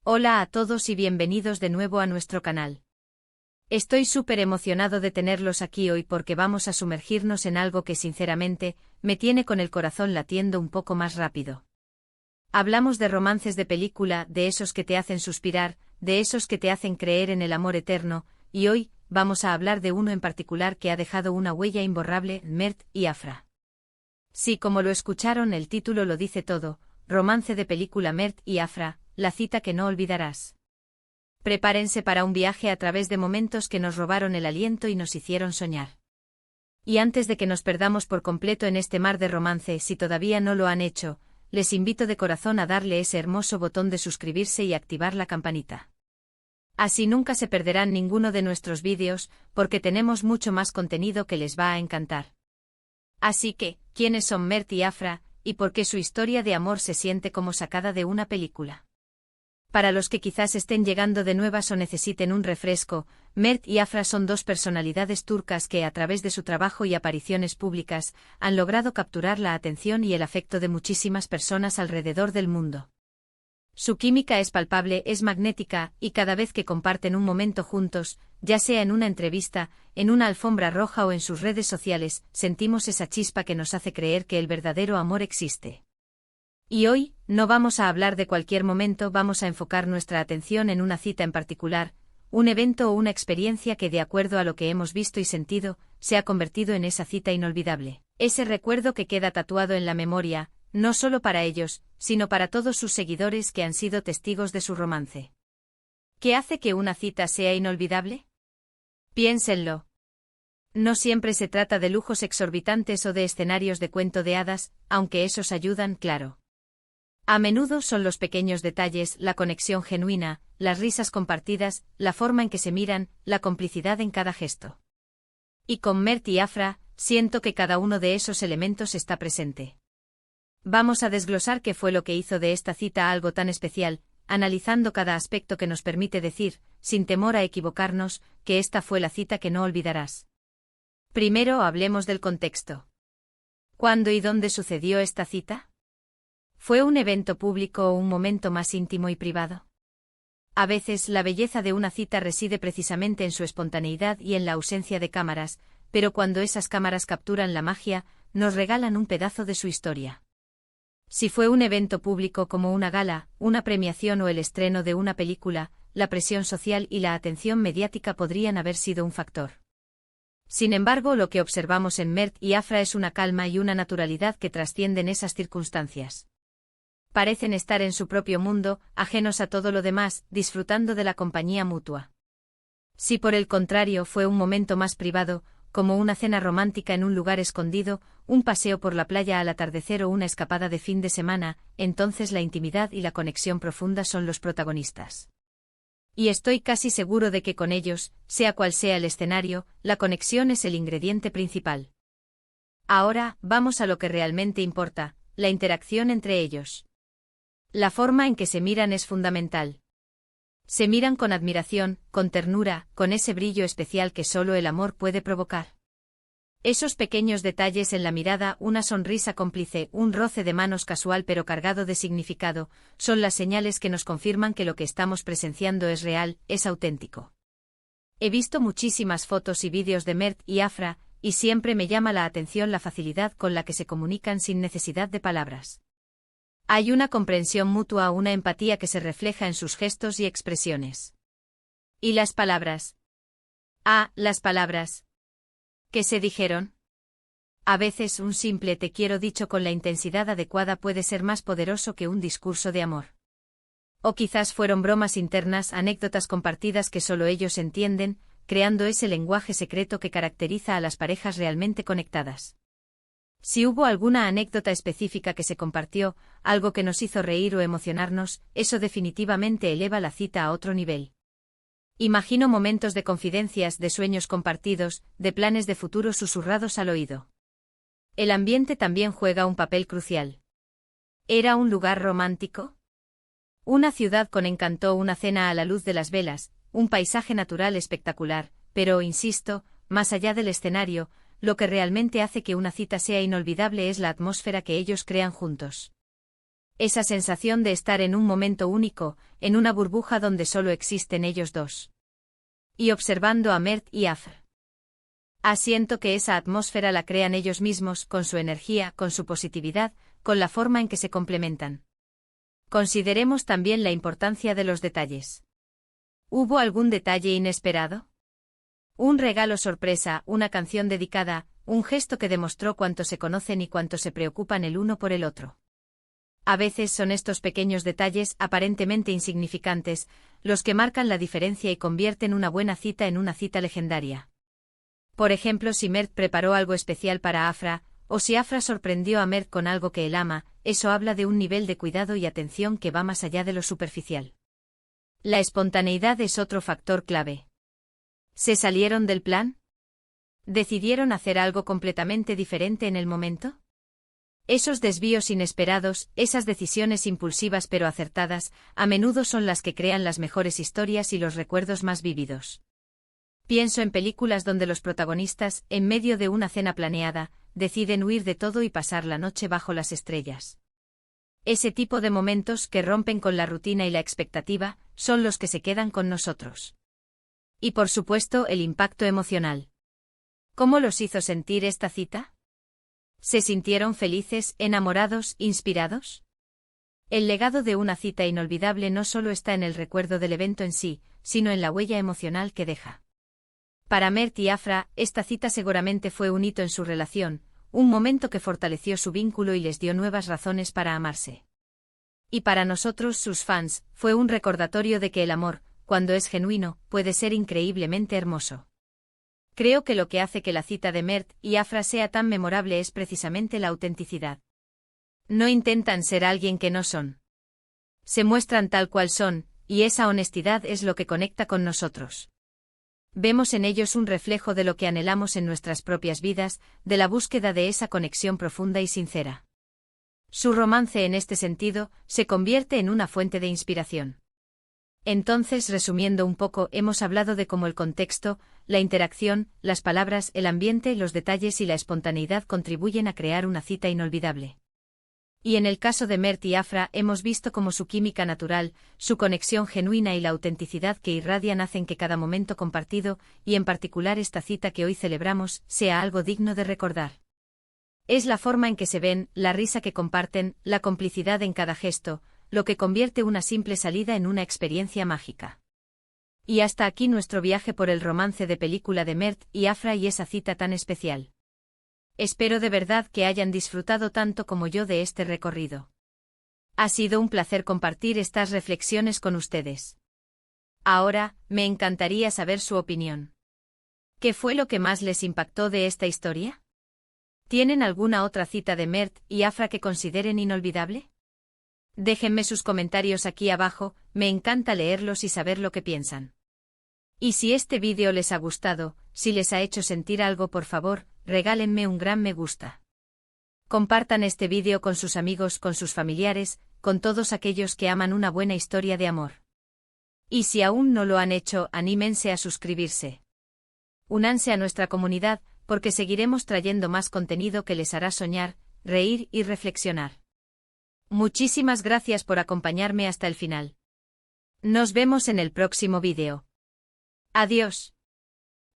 Hola a todos y bienvenidos de nuevo a nuestro canal. Estoy súper emocionado de tenerlos aquí hoy porque vamos a sumergirnos en algo que sinceramente, me tiene con el corazón latiendo un poco más rápido. Hablamos de romances de película, de esos que te hacen suspirar, de esos que te hacen creer en el amor eterno, y hoy, vamos a hablar de uno en particular que ha dejado una huella imborrable, Mert y Afra. Sí, como lo escucharon, el título lo dice todo, romance de película Mert y Afra, la cita que no olvidarás. Prepárense para un viaje a través de momentos que nos robaron el aliento y nos hicieron soñar. Y antes de que nos perdamos por completo en este mar de romance, si todavía no lo han hecho, les invito de corazón a darle ese hermoso botón de suscribirse y activar la campanita. Así nunca se perderán ninguno de nuestros vídeos, porque tenemos mucho más contenido que les va a encantar. Así que, ¿quiénes son Mert y Afra, y por qué su historia de amor se siente como sacada de una película? Para los que quizás estén llegando de nuevas o necesiten un refresco, Mert y Afra son dos personalidades turcas que, a través de su trabajo y apariciones públicas, han logrado capturar la atención y el afecto de muchísimas personas alrededor del mundo. Su química es palpable, es magnética, y cada vez que comparten un momento juntos, ya sea en una entrevista, en una alfombra roja o en sus redes sociales, sentimos esa chispa que nos hace creer que el verdadero amor existe. Y hoy, no vamos a hablar de cualquier momento, vamos a enfocar nuestra atención en una cita en particular, un evento o una experiencia que, de acuerdo a lo que hemos visto y sentido, se ha convertido en esa cita inolvidable. Ese recuerdo que queda tatuado en la memoria, no solo para ellos, sino para todos sus seguidores que han sido testigos de su romance. ¿Qué hace que una cita sea inolvidable? Piénsenlo. No siempre se trata de lujos exorbitantes o de escenarios de cuento de hadas, aunque esos ayudan, claro. A menudo son los pequeños detalles, la conexión genuina, las risas compartidas, la forma en que se miran, la complicidad en cada gesto. Y con Mert y Afra, siento que cada uno de esos elementos está presente. Vamos a desglosar qué fue lo que hizo de esta cita algo tan especial, analizando cada aspecto que nos permite decir, sin temor a equivocarnos, que esta fue la cita que no olvidarás. Primero hablemos del contexto. ¿Cuándo y dónde sucedió esta cita? ¿Fue un evento público o un momento más íntimo y privado? A veces la belleza de una cita reside precisamente en su espontaneidad y en la ausencia de cámaras, pero cuando esas cámaras capturan la magia, nos regalan un pedazo de su historia. Si fue un evento público como una gala, una premiación o el estreno de una película, la presión social y la atención mediática podrían haber sido un factor. Sin embargo, lo que observamos en Mert y Afra es una calma y una naturalidad que trascienden esas circunstancias. Parecen estar en su propio mundo, ajenos a todo lo demás, disfrutando de la compañía mutua. Si por el contrario fue un momento más privado, como una cena romántica en un lugar escondido, un paseo por la playa al atardecer o una escapada de fin de semana, entonces la intimidad y la conexión profunda son los protagonistas. Y estoy casi seguro de que con ellos, sea cual sea el escenario, la conexión es el ingrediente principal. Ahora, vamos a lo que realmente importa, la interacción entre ellos. La forma en que se miran es fundamental. Se miran con admiración, con ternura, con ese brillo especial que solo el amor puede provocar. Esos pequeños detalles en la mirada, una sonrisa cómplice, un roce de manos casual pero cargado de significado, son las señales que nos confirman que lo que estamos presenciando es real, es auténtico. He visto muchísimas fotos y vídeos de Mert y Afra, y siempre me llama la atención la facilidad con la que se comunican sin necesidad de palabras. Hay una comprensión mutua, una empatía que se refleja en sus gestos y expresiones. ¿Y las palabras? Las palabras. ¿Qué se dijeron? A veces un simple te quiero dicho con la intensidad adecuada puede ser más poderoso que un discurso de amor. O quizás fueron bromas internas, anécdotas compartidas que solo ellos entienden, creando ese lenguaje secreto que caracteriza a las parejas realmente conectadas. Si hubo alguna anécdota específica que se compartió, algo que nos hizo reír o emocionarnos, eso definitivamente eleva la cita a otro nivel. Imagino momentos de confidencias, de sueños compartidos, de planes de futuro susurrados al oído. El ambiente también juega un papel crucial. ¿Era un lugar romántico? Una ciudad con encanto, una cena a la luz de las velas, un paisaje natural espectacular, pero, insisto, más allá del escenario, lo que realmente hace que una cita sea inolvidable es la atmósfera que ellos crean juntos. Esa sensación de estar en un momento único, en una burbuja donde solo existen ellos dos. Y observando a Mert y Afra. Siento que esa atmósfera la crean ellos mismos, con su energía, con su positividad, con la forma en que se complementan. Consideremos también la importancia de los detalles. ¿Hubo algún detalle inesperado? Un regalo sorpresa, una canción dedicada, un gesto que demostró cuánto se conocen y cuánto se preocupan el uno por el otro. A veces son estos pequeños detalles, aparentemente insignificantes, los que marcan la diferencia y convierten una buena cita en una cita legendaria. Por ejemplo, si Mert preparó algo especial para Afra, o si Afra sorprendió a Mert con algo que él ama, eso habla de un nivel de cuidado y atención que va más allá de lo superficial. La espontaneidad es otro factor clave. ¿Se salieron del plan? ¿Decidieron hacer algo completamente diferente en el momento? Esos desvíos inesperados, esas decisiones impulsivas pero acertadas, a menudo son las que crean las mejores historias y los recuerdos más vívidos. Pienso en películas donde los protagonistas, en medio de una cena planeada, deciden huir de todo y pasar la noche bajo las estrellas. Ese tipo de momentos que rompen con la rutina y la expectativa, son los que se quedan con nosotros. Y por supuesto el impacto emocional. ¿Cómo los hizo sentir esta cita? ¿Se sintieron felices, enamorados, inspirados? El legado de una cita inolvidable no solo está en el recuerdo del evento en sí, sino en la huella emocional que deja. Para Mert y Afra, esta cita seguramente fue un hito en su relación, un momento que fortaleció su vínculo y les dio nuevas razones para amarse. Y para nosotros, sus fans, fue un recordatorio de que el amor, cuando es genuino, puede ser increíblemente hermoso. Creo que lo que hace que la cita de Mert y Afra sea tan memorable es precisamente la autenticidad. No intentan ser alguien que no son. Se muestran tal cual son, y esa honestidad es lo que conecta con nosotros. Vemos en ellos un reflejo de lo que anhelamos en nuestras propias vidas, de la búsqueda de esa conexión profunda y sincera. Su romance en este sentido, se convierte en una fuente de inspiración. Entonces, resumiendo un poco, hemos hablado de cómo el contexto, la interacción, las palabras, el ambiente, los detalles y la espontaneidad contribuyen a crear una cita inolvidable. Y en el caso de Mert y Afra hemos visto cómo su química natural, su conexión genuina y la autenticidad que irradian hacen que cada momento compartido, y en particular esta cita que hoy celebramos, sea algo digno de recordar. Es la forma en que se ven, la risa que comparten, la complicidad en cada gesto, lo que convierte una simple salida en una experiencia mágica. Y hasta aquí nuestro viaje por el romance de película de Mert y Afra y esa cita tan especial. Espero de verdad que hayan disfrutado tanto como yo de este recorrido. Ha sido un placer compartir estas reflexiones con ustedes. Ahora, me encantaría saber su opinión. ¿Qué fue lo que más les impactó de esta historia? ¿Tienen alguna otra cita de Mert y Afra que consideren inolvidable? Déjenme sus comentarios aquí abajo, me encanta leerlos y saber lo que piensan. Y si este vídeo les ha gustado, si les ha hecho sentir algo, por favor, regálenme un gran me gusta. Compartan este vídeo con sus amigos, con sus familiares, con todos aquellos que aman una buena historia de amor. Y si aún no lo han hecho, anímense a suscribirse. Únanse a nuestra comunidad, porque seguiremos trayendo más contenido que les hará soñar, reír y reflexionar. Muchísimas gracias por acompañarme hasta el final. Nos vemos en el próximo vídeo. Adiós.